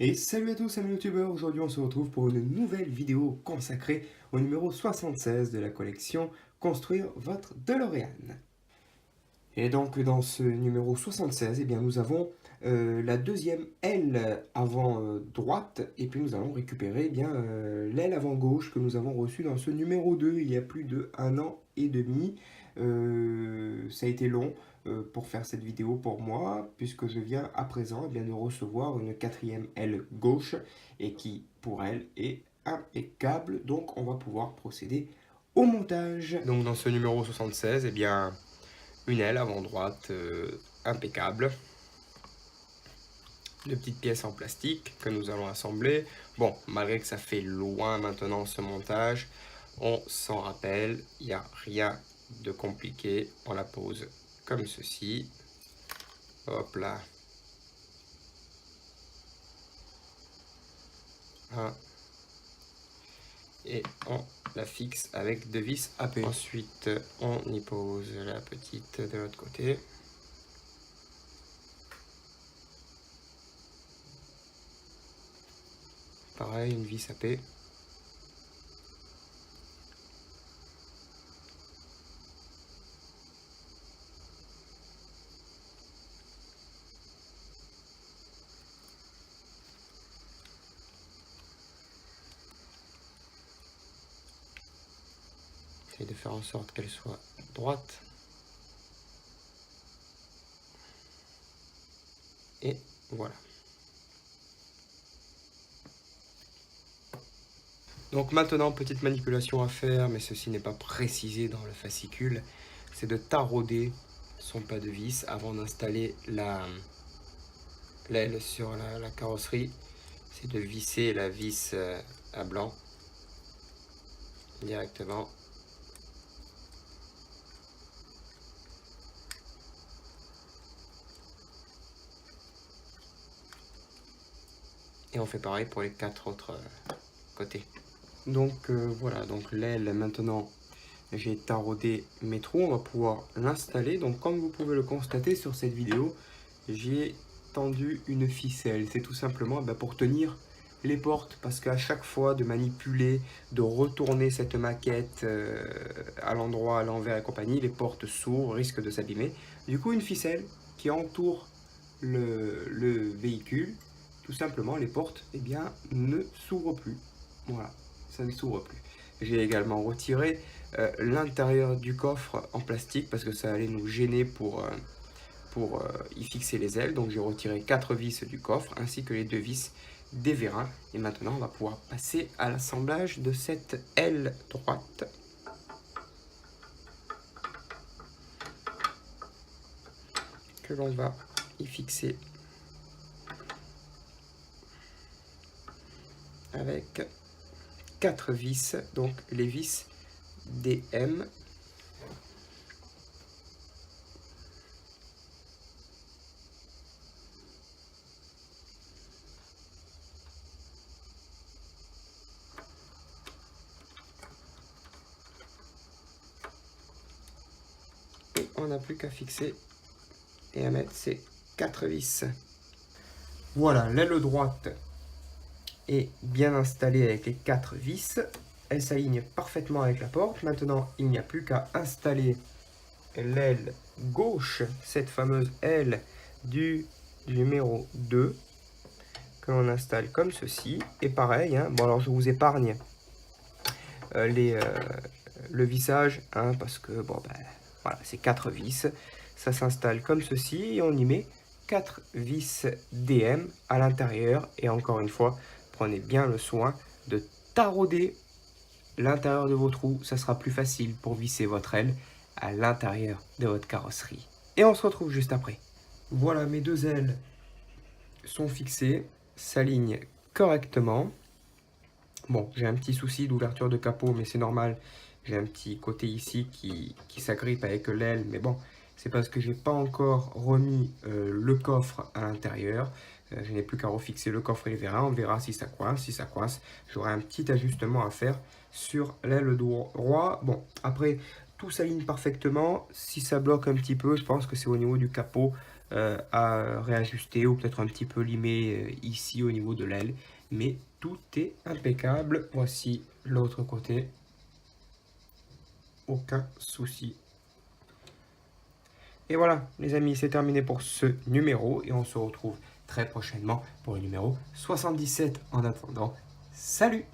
Et salut à tous amis youtubeurs, aujourd'hui on se retrouve pour une nouvelle vidéo consacrée au numéro 76 de la collection Construire votre DeLorean. Et donc dans ce numéro 76, eh bien, nous avons la deuxième aile avant droite et puis nous allons récupérer l'aile avant gauche que nous avons reçue dans ce numéro 2 il y a plus de 1 an et demi. Ça a été long pour faire cette vidéo pour moi puisque je viens à présent de recevoir une quatrième aile gauche et qui pour elle est impeccable, donc on va pouvoir procéder au montage. Donc dans ce numéro 76, une aile avant droite impeccable. De petites pièces en plastique que nous allons assembler. Bon, malgré que ça fait loin maintenant ce montage, on s'en rappelle, il n'y a rien de compliqué. On la pose comme ceci. Hop là. Et on la fixe avec deux vis AP. Ensuite, on y pose la petite de l'autre côté. Pareil, une vis AP. J'essaie de faire en sorte qu'elle soit droite. Et voilà. Donc maintenant, petite manipulation à faire, mais ceci n'est pas précisé dans le fascicule, c'est de tarauder son pas de vis avant d'installer l'aile sur la carrosserie. C'est de visser la vis à blanc directement. Et on fait pareil pour les 4 autres côtés. Donc voilà, donc l'aile maintenant, j'ai taraudé mes trous, on va pouvoir l'installer. Donc comme vous pouvez le constater sur cette vidéo, j'ai tendu une ficelle. C'est tout simplement pour tenir les portes, parce qu'à chaque fois de manipuler, de retourner cette maquette à l'endroit, à l'envers et compagnie, les portes s'ouvrent, risquent de s'abîmer. Du coup, une ficelle qui entoure le véhicule, tout simplement les portes ne s'ouvrent plus. Voilà, ça ne s'ouvre plus. J'ai également retiré l'intérieur du coffre en plastique parce que ça allait nous gêner pour y fixer les ailes. Donc j'ai retiré 4 vis du coffre ainsi que les 2 vis des vérins. Et maintenant on va pouvoir passer à l'assemblage de cette aile droite. Que l'on va y fixer avec 4 vis, donc les vis DM. Et on n'a plus qu'à fixer et à mettre ces 4 vis. Voilà, l'aile droite est bien installée avec les 4 vis. Elle s'aligne parfaitement avec la porte. Maintenant, il n'y a plus qu'à installer l'aile gauche, cette fameuse aile du numéro 2, que l'on installe comme ceci. Et pareil, bon alors je vous épargne le vissage, parce que voilà, c'est 4 vis. Ça s'installe comme ceci et on y met 4 vis DM à l'intérieur. Et encore une fois, prenez bien le soin de tarauder l'intérieur de vos trous. Ça sera plus facile pour visser votre aile à l'intérieur de votre carrosserie. Et on se retrouve juste après. Voilà, mes deux ailes sont fixées, s'alignent correctement. Bon, j'ai un petit souci d'ouverture de capot, mais c'est normal. J'ai un petit côté ici qui s'agrippe avec l'aile, mais bon, c'est parce que j'ai pas encore remis le coffre à l'intérieur. Je n'ai plus qu'à refixer le coffre et les vérins. On verra si ça coince. Si ça coince, j'aurai un petit ajustement à faire sur l'aile droit. Bon, après, tout s'aligne parfaitement. Si ça bloque un petit peu, je pense que c'est au niveau du capot. à réajuster ou peut-être un petit peu limer ici au niveau de l'aile. Mais tout est impeccable. Voici l'autre côté. Aucun souci. Et voilà, les amis, c'est terminé pour ce numéro. Et on se retrouve très prochainement pour le numéro 77. En attendant, salut!